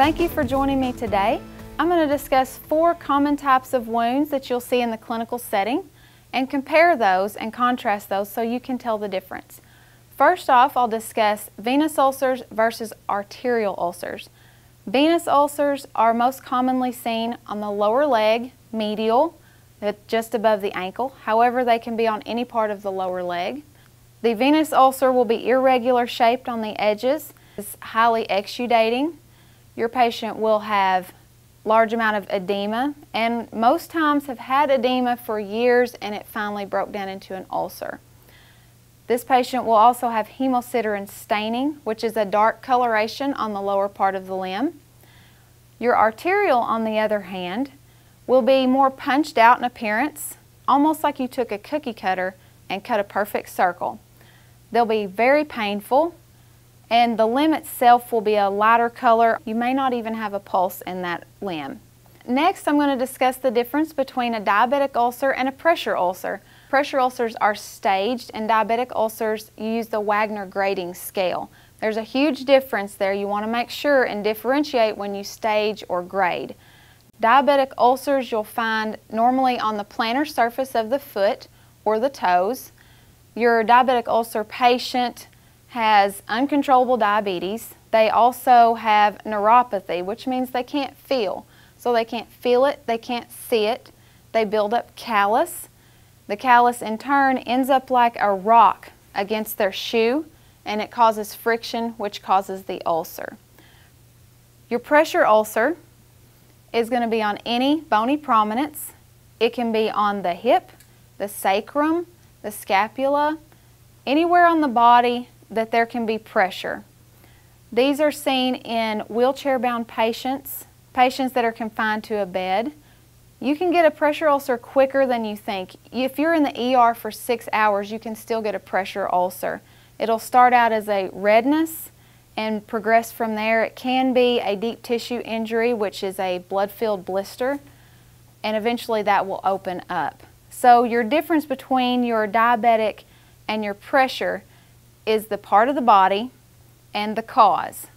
Thank you for joining me today. I'm going to discuss 4 common types of wounds that you'll see in the clinical setting and compare those and contrast those so you can tell the difference. First off, I'll discuss venous ulcers versus arterial ulcers. Venous ulcers are most commonly seen on the lower leg, medial, just above the ankle. However, they can be on any part of the lower leg. The venous ulcer will be irregular shaped on the edges. It's highly exudating. Your patient will have large amount of edema and most times have had edema for years and it finally broke down into an ulcer. This patient will also have hemosiderin staining, which is a dark coloration on the lower part of the limb. Your arterial, on the other hand, will be more punched out in appearance, almost like you took a cookie cutter and cut a perfect circle. They'll be very painful, and the limb itself will be a lighter color. You may not even have a pulse in that limb. Next, I'm going to discuss the difference between a diabetic ulcer and a pressure ulcer. Pressure ulcers are staged, and diabetic ulcers use the Wagner grading scale. There's a huge difference there. You want to make sure and differentiate when you stage or grade. Diabetic ulcers you'll find normally on the plantar surface of the foot or the toes. Your diabetic ulcer patient has uncontrollable diabetes. They also have neuropathy, which means they can't feel. So they can't feel it, they can't see it. They build up callus. The callus in turn ends up like a rock against their shoe, and it causes friction, which causes the ulcer. Your pressure ulcer is going to be on any bony prominence. It can be on the hip, the sacrum, the scapula, anywhere on the body that there can be pressure. These are seen in wheelchair-bound patients, patients that are confined to a bed. You can get a pressure ulcer quicker than you think. If you're in the ER for 6 hours, you can still get a pressure ulcer. It'll start out as a redness and progress from there. It can be a deep tissue injury, which is a blood-filled blister, and eventually that will open up. So your difference between your diabetic and your pressure is the part of the body and the cause.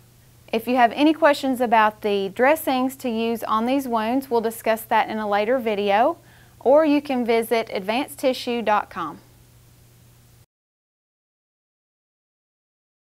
If you have any questions about the dressings to use on these wounds, we'll discuss that in a later video, or you can visit advancedtissue.com.